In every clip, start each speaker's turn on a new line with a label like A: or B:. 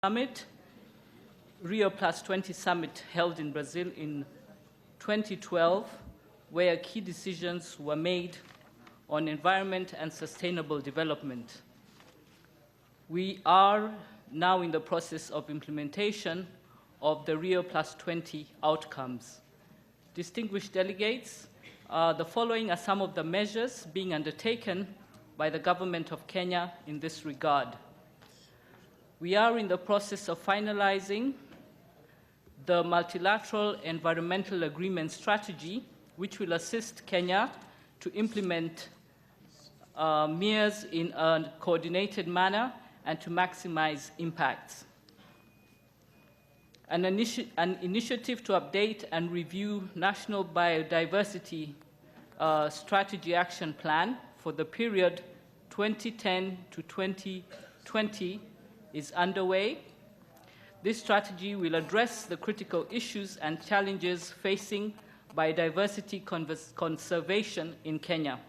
A: Summit, Rio+20 Summit held in Brazil in 2012, where key decisions were made on environment and sustainable development. We are now in the process of implementation of the Rio+20 outcomes. Distinguished delegates, the following are some of the measures being undertaken by the government of Kenya in this regard. We are in the process of finalizing the multilateral environmental agreement strategy, which will assist Kenya to implement MEAs in a coordinated manner and to maximize impacts. An initiative to update and review National Biodiversity Strategy Action Plan for the period 2010 to 2020 is underway. This strategy will address the critical issues and challenges facing biodiversity conservation in Kenya.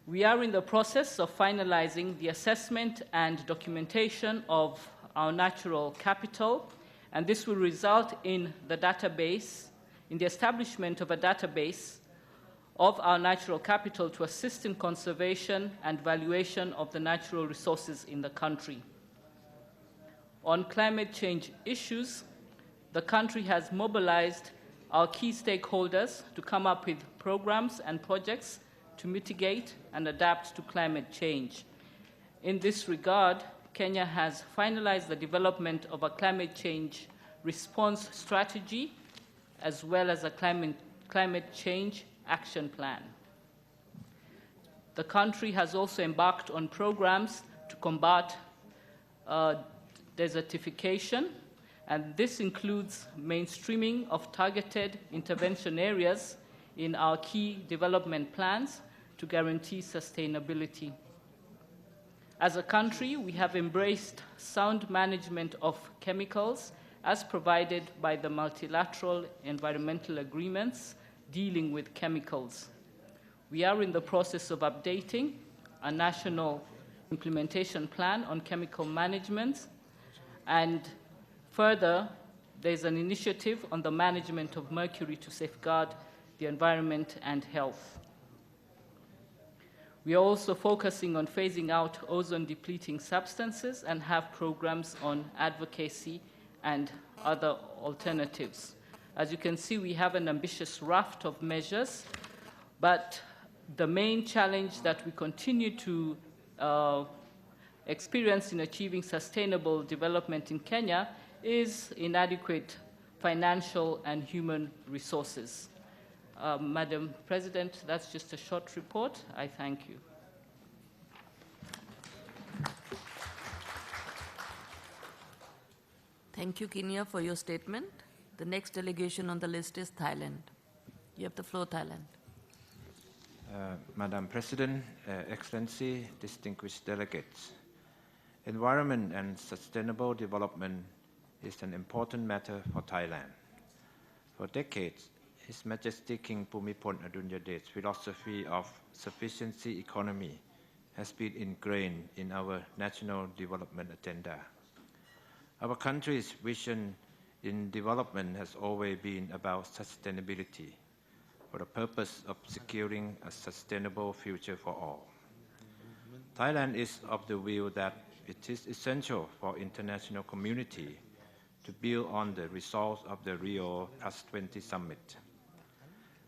A: We are in the process of finalizing the assessment and documentation of our natural capital, and this will result in the establishment of a database of our natural capital to assist in conservation and valuation of the natural resources in the country. On climate change issues, the country has mobilized our key stakeholders to come up with programs and projects to mitigate and adapt to climate change. In this regard, Kenya has finalized the development of a climate change response strategy as well as a climate change action plan. The country has also embarked on programs to combat desertification, and this includes mainstreaming of targeted intervention areas in our key development plans to guarantee sustainability. As a country, we have embraced sound management of chemicals as provided by the multilateral environmental agreements dealing with chemicals. We are in the process of updating a national implementation plan on chemical management, and further, there's an initiative on the management of mercury to safeguard the environment and health. We are also focusing on phasing out ozone-depleting substances and have programs on advocacy and other alternatives. As you can see, we have an ambitious raft of measures, but the main challenge that we continue to experience in achieving sustainable development in Kenya is inadequate financial and human resources. Madam President, that's just a short report. I thank you.
B: Thank you, Kenya, for your statement. The next delegation on the list is Thailand. You have the floor, Thailand.
C: Madam President, Excellency, distinguished delegates, environment and sustainable development is an important matter for Thailand. For decades, His Majesty King Bhumibol Adulyadej's philosophy of sufficiency economy has been ingrained in our national development agenda. Our country's vision in development has always been about sustainability for the purpose of securing a sustainable future for all. Thailand is of the view that it is essential for international community to build on the results of the Rio+20 Summit.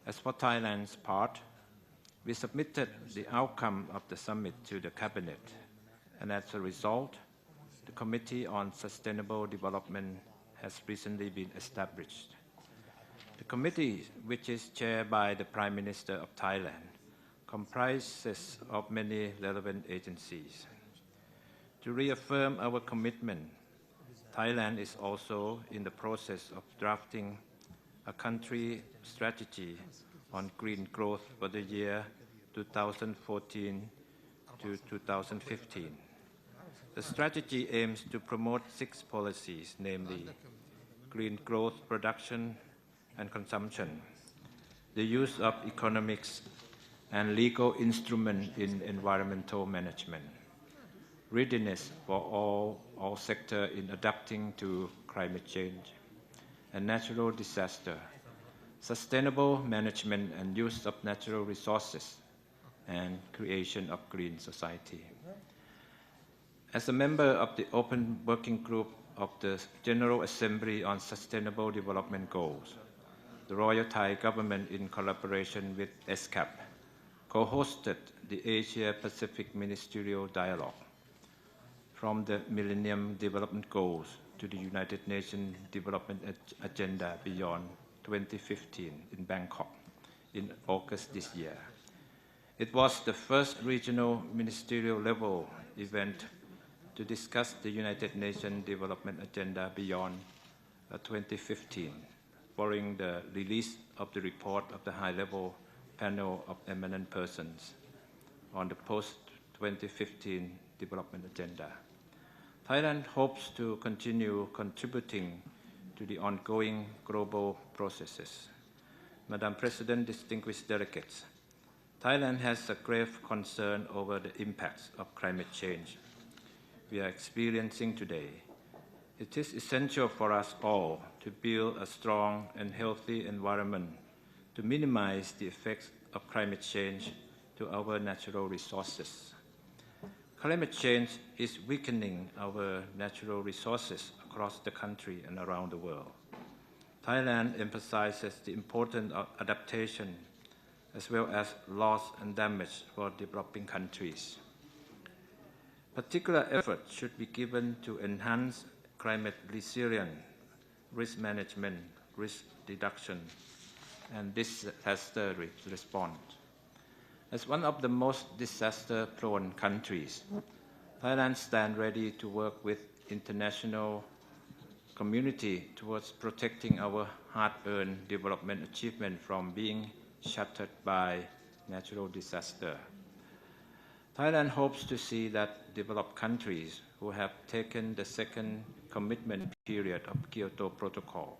C: As for Thailand's part, we submitted the outcome of the summit to the Cabinet, and as a result, the Committee on Sustainable Development has recently been established. The committee, which is chaired by the Prime Minister of Thailand, comprises of many relevant agencies. To reaffirm our commitment, Thailand is also in the process of drafting a country strategy on green growth for the year 2014 to 2015. The strategy aims to promote 6 policies, namely green growth, production and consumption, the use of economics and legal instruments in environmental management, readiness for all sectors in adapting to climate change and natural disaster, sustainable management and use of natural resources, and creation of green society. As a member of the Open Working Group of the General Assembly on Sustainable Development Goals, the Royal Thai Government, in collaboration with ESCAP, co-hosted the Asia-Pacific Ministerial Dialogue from the Millennium Development Goals to the United Nations Development Agenda Beyond 2015 in Bangkok in August this year. It was the first regional ministerial level event to discuss the United Nations Development Agenda Beyond 2015, following the release of the report of the high-level panel of eminent persons on the post-2015 development agenda. Thailand hopes to continue contributing to the ongoing global processes. Madam President, distinguished delegates, Thailand has a grave concern over the impacts of climate change we are experiencing today. It is essential for us all to build a strong and healthy environment to minimize the effects of climate change to our natural resources. Climate change is weakening our natural resources across the country and around the world. Thailand emphasizes the importance of adaptation as well as loss and damage for developing countries. Particular effort should be given to enhance climate resilience, risk management, risk reduction, and disaster response. As one of the most disaster-prone countries, Thailand stands ready to work with international community towards protecting our hard-earned development achievement from being shattered by natural disaster. Thailand hopes to see that developed countries who have taken the second commitment period of Kyoto Protocol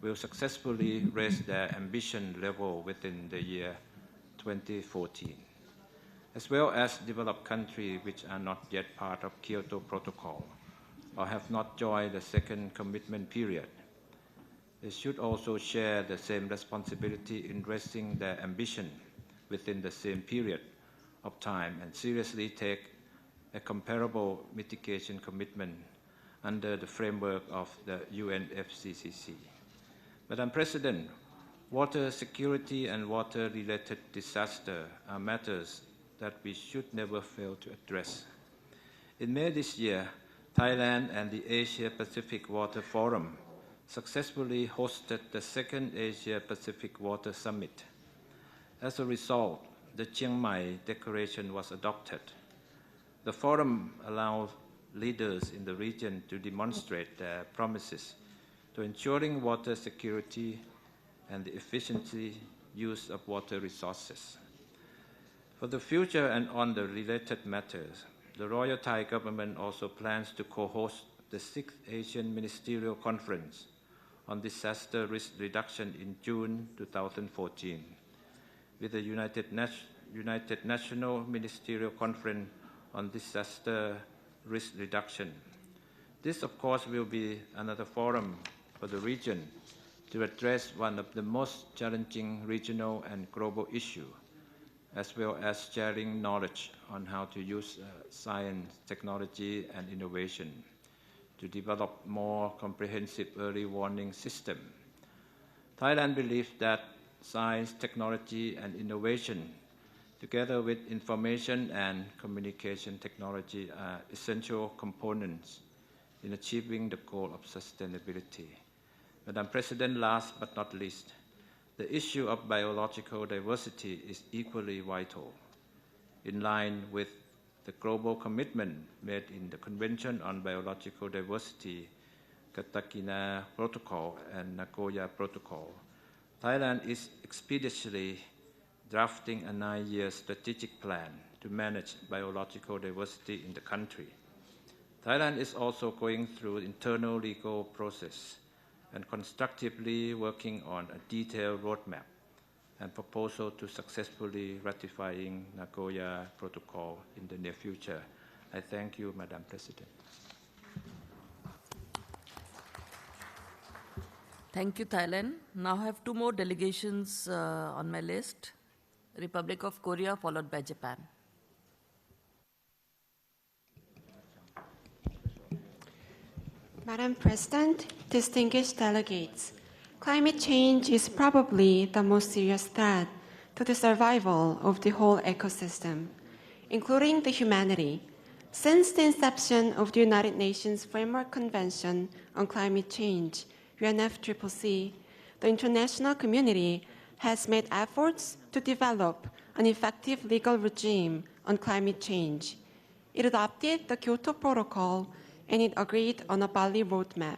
C: will successfully raise their ambition level within the year 2014, as well as developed countries which are not yet part of Kyoto Protocol or have not joined the second commitment period. They should also share the same responsibility in raising their ambition within the same period of time and seriously take a comparable mitigation commitment under the framework of the UNFCCC. Madam President, water security and water-related disaster are matters that we should never fail to address. In May this year, Thailand and the Asia-Pacific Water Forum successfully hosted the second Asia-Pacific Water Summit. As a result, the Chiang Mai Declaration was adopted. The forum allows leaders in the region to demonstrate their promises to ensuring water security and the efficiency use of water resources. For the future and on the related matters, the Royal Thai Government also plans to co-host the 6th Asian Ministerial Conference on Disaster Risk Reduction in June 2014, with the United National Ministerial Conference on Disaster Risk Reduction. This, of course, will be another forum for the region to address one of the most challenging regional and global issues, as well as sharing knowledge on how to use science, technology, and innovation to develop more comprehensive early warning system. Thailand believes that science, technology, and innovation, together with information and communication technology, are essential components in achieving the goal of sustainability. Madam President, last but not least, the issue of biological diversity is equally vital. In line with the global commitment made in the Convention on Biological Diversity, Cartagena Protocol, and Nagoya Protocol, Thailand is expeditiously drafting a 9-year strategic plan to manage biological diversity in the country. Thailand is also going through internal legal process and constructively working on a detailed roadmap and proposal to successfully ratifying Nagoya Protocol in the near future. I thank you, Madam President.
B: Thank you, Thailand. Now I have two more delegations on my list. Republic of Korea, followed by Japan.
D: Madam President, distinguished delegates, climate change is probably the most serious threat to the survival of the whole ecosystem, including the humanity. Since the inception of the United Nations Framework Convention on Climate Change, UNFCCC, the international community has made efforts to develop an effective legal regime on climate change. It adopted the Kyoto Protocol and it agreed on a Bali roadmap.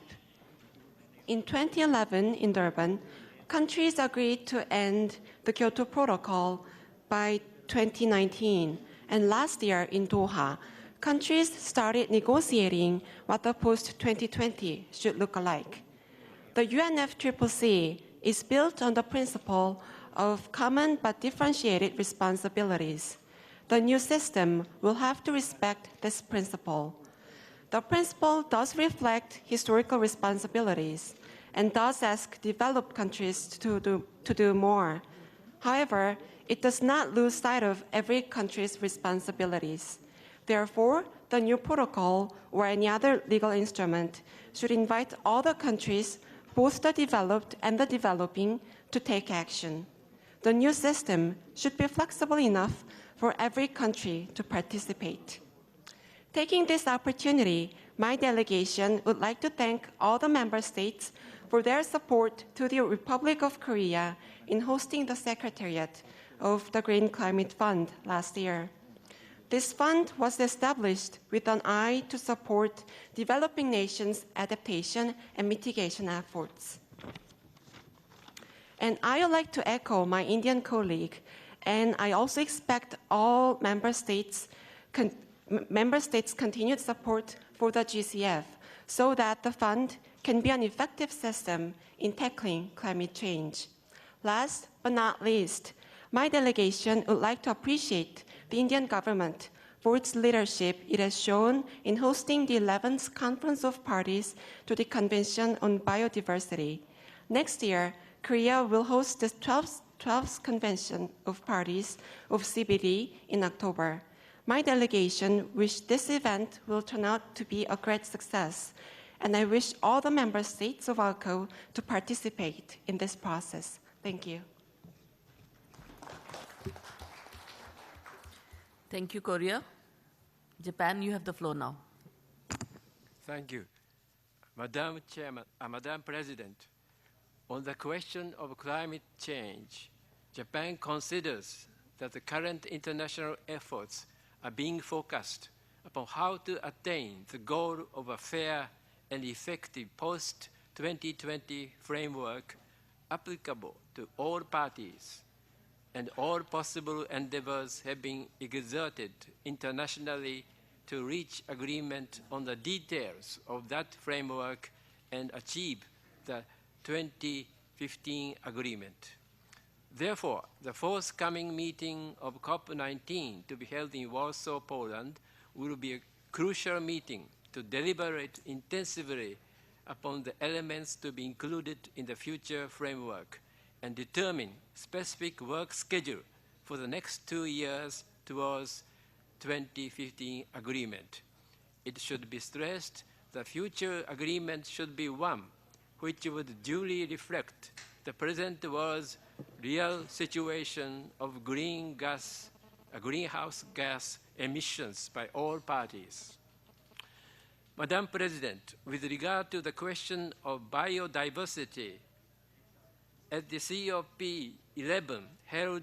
D: In 2011, in Durban, countries agreed to end the Kyoto Protocol by 2019, and last year in Doha, countries started negotiating what the post-2020 should look like. The UNFCCC is built on the principle of common but differentiated responsibilities. The new system will have to respect this principle. The principle does reflect historical responsibilities and does ask developed countries to do more. However, it does not lose sight of every country's responsibilities. Therefore, the new protocol or any other legal instrument should invite all the countries, both the developed and the developing, to take action. The new system should be flexible enough for every country to participate. Taking this opportunity, my delegation would like to thank all the member states for their support to the Republic of Korea in hosting the Secretariat of the Green Climate Fund last year. This fund was established with an eye to support developing nations' adaptation and mitigation efforts. And I would like to echo my Indian colleague, and I also expect all member states' continued support for the GCF so that the fund can be an effective system in tackling climate change. Last but not least, my delegation would like to appreciate the Indian government for its leadership it has shown in hosting the 11th Conference of Parties to the Convention on Biodiversity. Next year, Korea will host the 12th Convention of Parties of CBD in October. My delegation wishes this event will turn out to be a great success, and I wish all the member states of ALCO to participate in this process. Thank you.
B: Thank you, Korea. Japan, you have the floor now.
E: Thank you. Madam President, on the question of climate change, Japan considers that the current international efforts are being focused upon how to attain the goal of a fair and effective post-2020 framework applicable to all parties, and all possible endeavors have been exerted internationally to reach agreement on the details of that framework and achieve the 2015 agreement. Therefore, the forthcoming meeting of COP19 to be held in Warsaw, Poland, will be a crucial meeting to deliberate intensively upon the elements to be included in the future framework and determine specific work schedule for the next 2 years towards 2015 agreement. It should be stressed the future agreement should be one which would duly reflect the present world's real situation of greenhouse gas emissions by all parties. Madam President, with regard to the question of biodiversity, at the COP11 held